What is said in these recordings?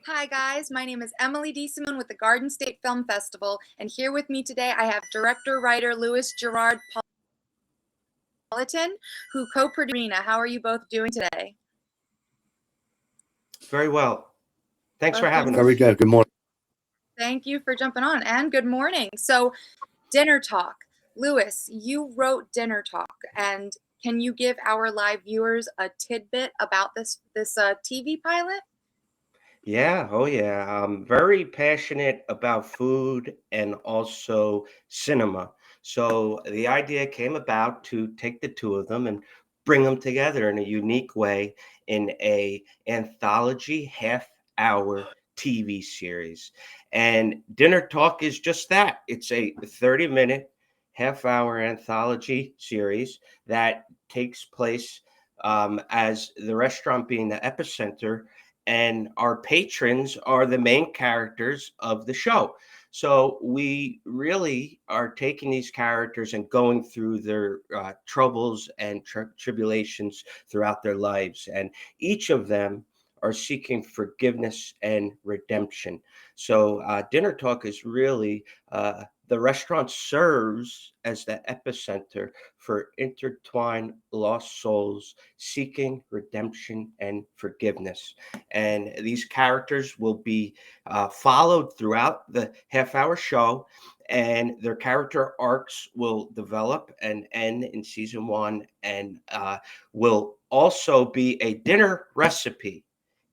Hi guys, my name is Emily D. Simone with the Garden State Film Festival, and here with me today I have director-writer Louis Gerard Politan, who co-produced Rena. How are you both doing today? Very well. Thanks for having Very us. good. Good morning. Thank you for jumping on, and good morning. So, Dinner Talk. Louis, you wrote Dinner Talk, and can you give our live viewers a tidbit about this TV pilot? Yeah, oh yeah. I'm very passionate about food and also cinema. So the idea came about to take the two of them and bring them together in a unique way in a anthology half-hour TV series. And Dinner Talk is just that. It's a 30-minute half-hour anthology series that takes place as the restaurant being the epicenter, and our patrons are the main characters of the show. So we really are taking these characters and going through their troubles and tribulations throughout their lives, and each of them are seeking forgiveness and redemption. So Dinner Talk is really the restaurant serves as the epicenter for intertwined lost souls seeking redemption and forgiveness. And these characters will be followed throughout the half-hour show, and their character arcs will develop and end in season one, and will also be a dinner recipe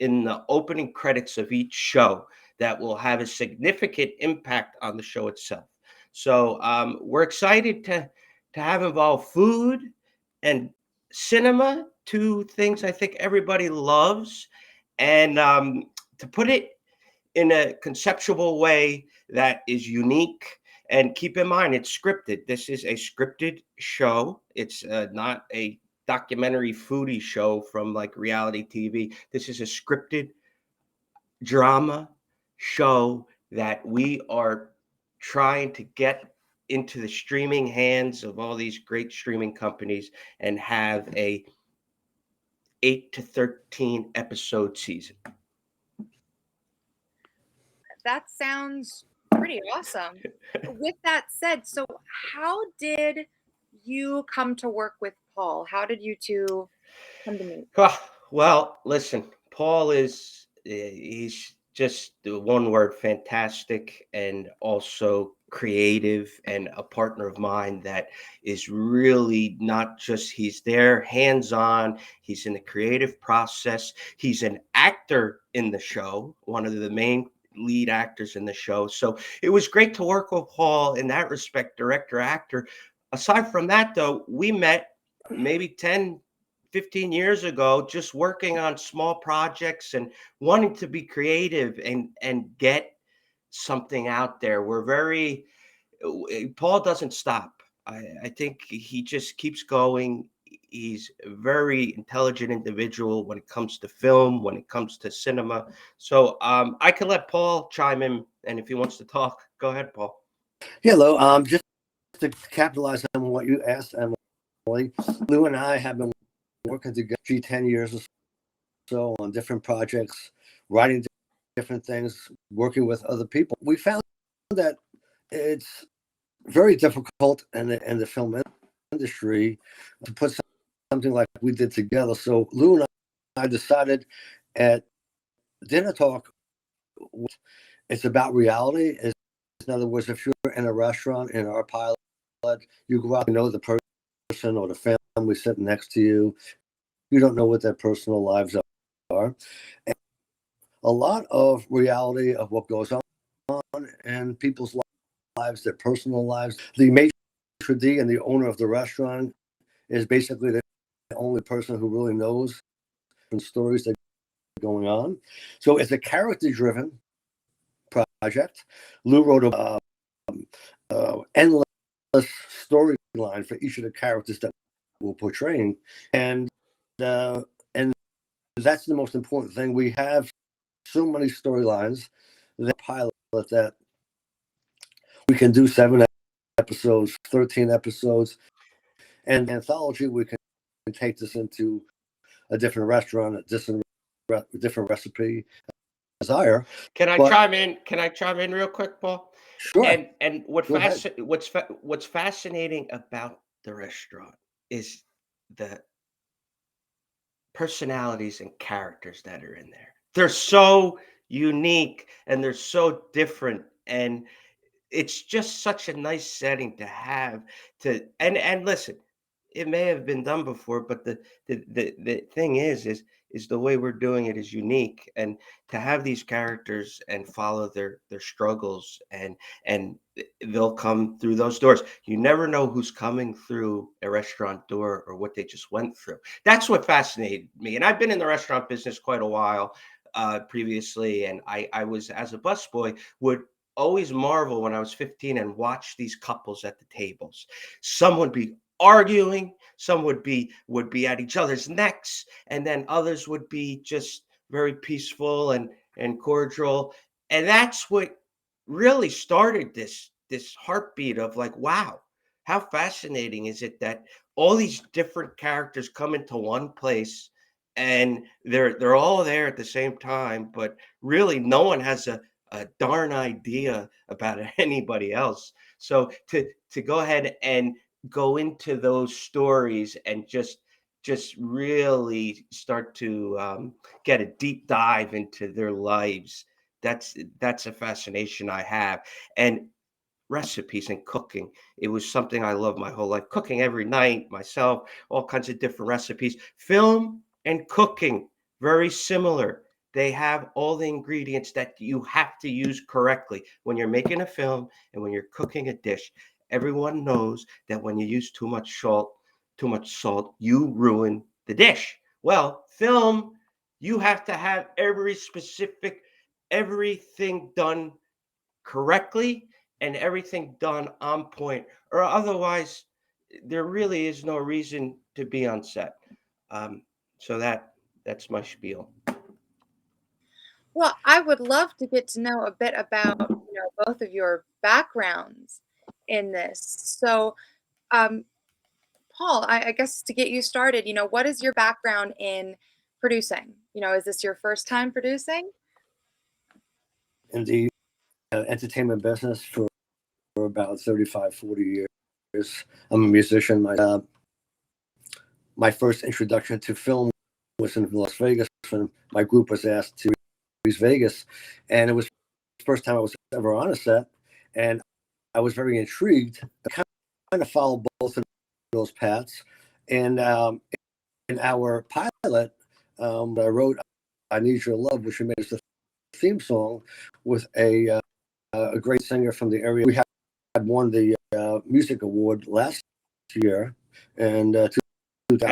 in the opening credits of each show that will have a significant impact on the show itself. So we're excited to have involved food and cinema, two things I think everybody loves, and to put it in a conceptual way that is unique. And keep in mind, it's scripted. This is a scripted show. It's not a documentary foodie show from like reality TV. This is a scripted drama show that we are trying to get into the streaming hands of all these great streaming companies and have a 8 to 13 episode season. That sounds pretty awesome. With that said, so how did you come to work with Paul? How did you two come to meet? Well, listen, Paul is he's just the one word fantastic, and also creative, and a partner of mine that is really not just he's there hands on, he's in the creative process, he's an actor in the show, one of the main lead actors in the show. So it was great to work with Paul in that respect, director, actor. Aside from that, though, we met maybe 10, 15 years ago, just working on small projects and wanting to be creative and get something out there. We're very Paul doesn't stop. I think he just keeps going. He's a very intelligent individual when it comes to film, when it comes to cinema. So I can let Paul chime in, and if he wants to talk, go ahead, Paul. Hello. Just to capitalize on what you asked, Emily, Lou and I have been working together 10 years or so on different projects, writing different things, working with other people. We found that it's very difficult in the film industry to put something like we did together. So Lou and I decided at Dinner Talk, it's about reality. In other words, if you're in a restaurant in our pilot, you go out and know the person or the family sitting next to you. You don't know what their personal lives are. And a lot of reality of what goes on in people's lives, their personal lives. The maitre d' and the owner of the restaurant is basically the only person who really knows the stories that are going on. So it's a character-driven project. Lou wrote a endless storyline for each of the characters that we're portraying, and that's the most important thing. We have so many storylines that pilot that we can do 7 episodes, 13 episodes, and anthology we can take this into a different restaurant, a different recipe, desire. Can I But chime in? Can I chime in real quick, Paul? sure, And go ahead. what's fascinating about the restaurant is the personalities and characters that are in there. They're so unique and they're so different, and it's just such a nice setting to have to and listen, it may have been done before, but the thing is the way we're doing it is unique, and to have these characters and follow their struggles, and they'll come through those doors. You never know who's coming through a restaurant door or what they just went through. That's what fascinated me, and I've been in the restaurant business quite a while previously, and I was, as a busboy, would always marvel when I was 15 and watch these couples at the tables. Some would be arguing, some would be at each other's necks, and then others would be just very peaceful and cordial. And that's what really started this heartbeat of like, wow, how fascinating is it that all these different characters come into one place, and they're all there at the same time, but really no one has a darn idea about anybody else. So to go ahead and go into those stories and just really start to get a deep dive into their lives, that's a fascination I have. And recipes and cooking, it was something I loved my whole life. Cooking every night myself, all kinds of different recipes. Film and cooking, very similar. They have all the ingredients that you have to use correctly when you're making a film and when you're cooking a dish. Everyone knows that when you use too much salt, you ruin the dish. Well, film, you have to have everything done correctly and everything done on point, or otherwise there really is no reason to be on set. Um, so that's my spiel. Well, I would love to get to know a bit about, both of your backgrounds in this. So, um, Paul, I guess to get you started, what is your background in producing? Is this your first time producing? In the entertainment business for about 35, 40 years. I'm a musician. My first introduction to film was in Las Vegas when my group was asked to use Vegas. And it was the first time I was ever on a set. And I was very intrigued. I kind of followed both of those paths. And in our pilot, I wrote I Need Your Love, which we made as the theme song with a great singer from the area. We had won the music award last year, and At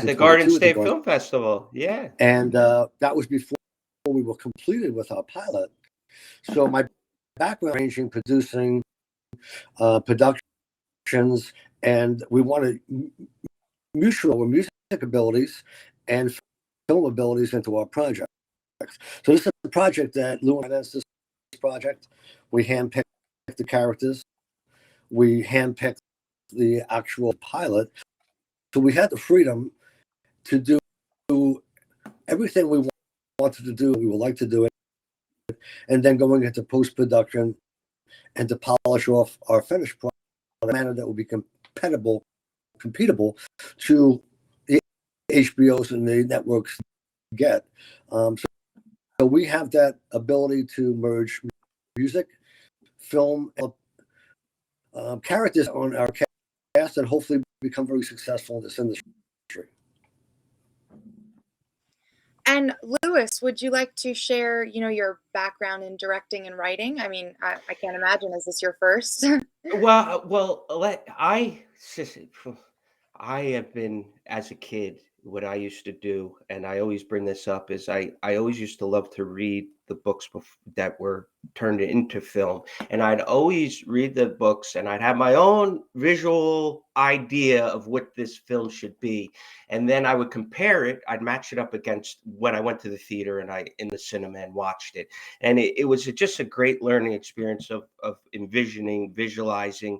the Garden 2022 at the State Garden. Film Festival, yeah. And that was before we were completed with our pilot. So my background ranging producing, productions, and we wanted mutual music abilities and film abilities into our project. So this is a project that Lou and I, this project, we handpicked the characters, we handpicked the actual pilot. So we had the freedom to do everything we wanted to do, we would like to do it, and then going into post-production and to polish off our finished product in a manner that would be compatible, to the HBOs and the networks get. So we have that ability to merge music, film, characters on our cast, and hopefully become very successful in this industry. And Lewis, would you like to share, your background in directing and writing? I mean, I can't imagine. Is this your first? I have been, as a kid, what I used to do, and I always bring this up, is I always used to love to read the books that were turned into film, and I'd always read the books, and I'd have my own visual idea of what this film should be, and then I would compare it. I'd match it up against when I went to the theater and I in the cinema and watched it, and it was just a great learning experience of envisioning, visualizing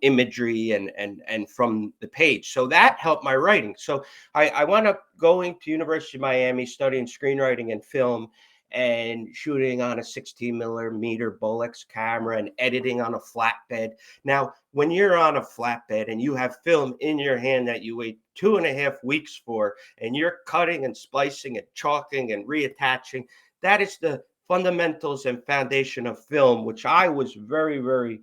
imagery and from the page. So that helped my writing. So I wound up going to University of Miami, studying screenwriting and film. and shooting on a 16 millimeter Bolex camera and editing on a flatbed. Now, when you're on a flatbed and you have film in your hand that you wait 2.5 weeks for, and you're cutting and splicing and chalking and reattaching, that is the fundamentals and foundation of film, which I was very, very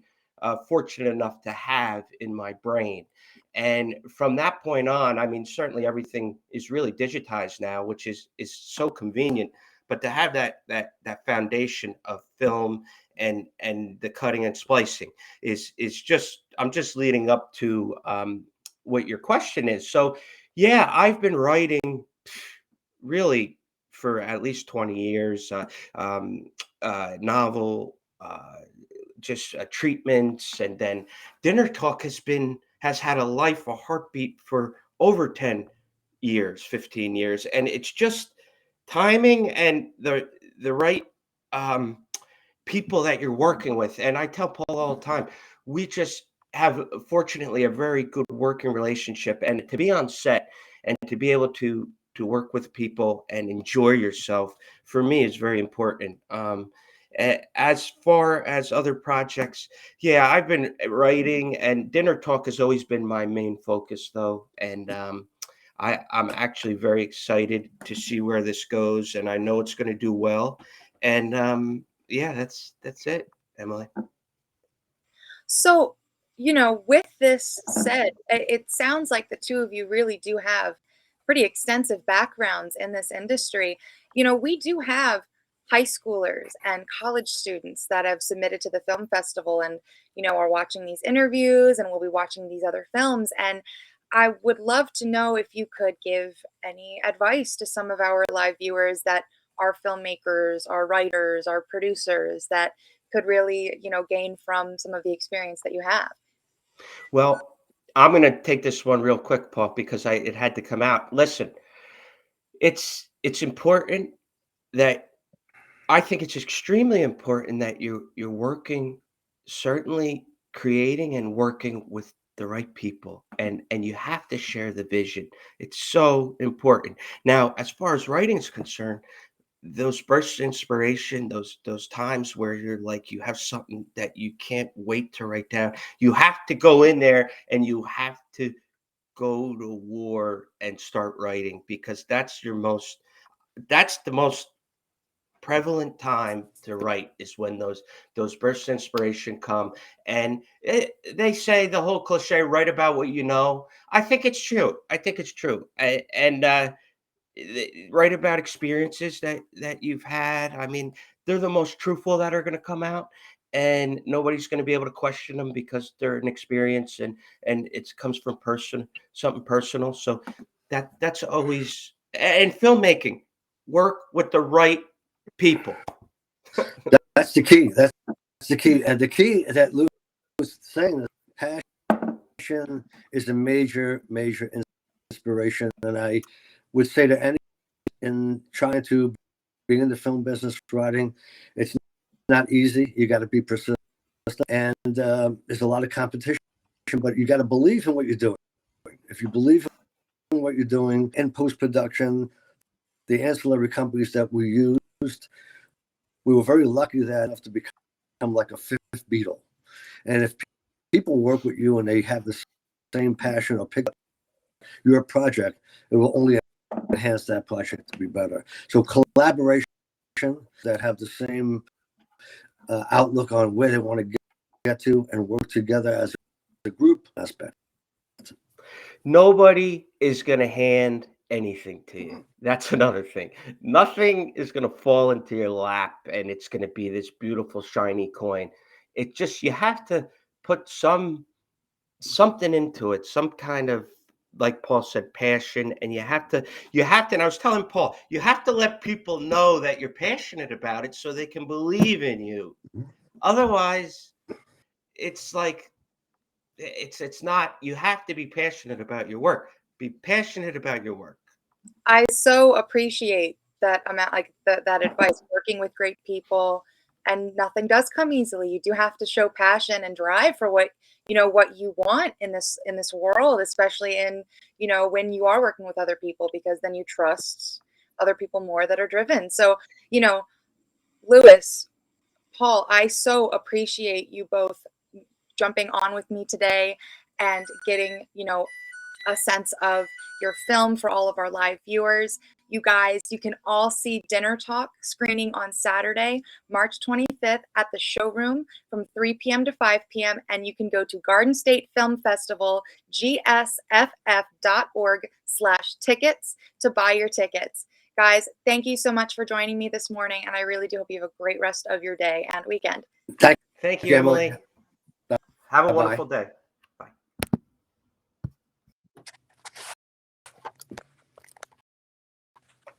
fortunate enough to have in my brain. And from that point on, I mean, certainly everything is really digitized now, which is so convenient. But to have that foundation of film and the cutting and splicing is just, I'm just leading up to what your question is. So yeah, I've been writing really for at least 20 years. Um, Novel. Just treatments, and then dinner talk has had a life, a heartbeat for over 10 years, 15 years, and it's just timing and the right um people that you're working with. And I tell Paul all the time, we just have, fortunately, a very good working relationship. And to be on set and to be able to work with people and enjoy yourself, for me, is very important. As far as other projects, yeah, I've been writing, and dinner talk has always been my main focus, though. And I'm actually very excited to see where this goes, and I know it's going to do well. And yeah, that's it, Emily. So, with this said, it sounds like the two of you really do have pretty extensive backgrounds in this industry. We do have high schoolers and college students that have submitted to the film festival and, are watching these interviews and will be watching these other films. And I would love to know if you could give any advice to some of our live viewers that are filmmakers, are writers, are producers that could really, gain from some of the experience that you have. Well, I'm going to take this one real quick, Paul, because it had to come out. Listen, it's important that, I think it's extremely important that you're working, certainly creating and working with the right people, and you have to share the vision. It's so important. Now, as far as writing is concerned, those bursts of inspiration, those times where you're like, you have something that you can't wait to write down, you have to go in there and you have to go to war and start writing, because that's the most prevalent time to write, is when those bursts of inspiration come. And they say the whole cliche, write about what you know. I think it's true. I think it's true. And write about experiences that you've had. I mean, they're the most truthful that are going to come out, and nobody's going to be able to question them, because they're an experience, and it comes from something personal. So that's always, and filmmaking, work with the right people. That's the key. That's the key. And the key that Lou was saying is passion is a major, major inspiration. And I would say to any in trying to be in the film business, writing, it's not easy. You got to be persistent, and there's a lot of competition. But you got to believe in what you're doing. If you believe in what you're doing in post production, the ancillary companies that we used, we were very lucky that enough to become like a fifth Beatle. And if people work with you and they have the same passion or pick up your project, it will only enhance that project to be better. So collaboration that have the same outlook on where they want to get to and work together as a group aspect. Nobody is going to hand anything to you. That's another thing. Nothing is going to fall into your lap and it's going to be this beautiful shiny coin. It just, you have to put something into it, some kind of, like Paul said, passion. And you have to, and I was telling Paul, you have to let people know that you're passionate about it so they can believe in you. Otherwise, it's like, it's not, you have to be passionate about your work. Be passionate about your work. I so appreciate that amount, like that advice, working with great people, and nothing does come easily. You do have to show passion and drive for what you want in this world, especially in, when you are working with other people, because then you trust other people more that are driven. So, you know, Louis, Paul, I so appreciate you both jumping on with me today and getting, a sense of your film for all of our live viewers. You guys, you can all see Dinner Talk screening on Saturday, March 25th at the showroom from 3 p.m. to 5 p.m. And you can go to Garden State Film Festival, gsff.org/tickets to buy your tickets. Guys, thank you so much for joining me this morning. And I really do hope you have a great rest of your day and weekend. Thank you, Emily. Have a wonderful day.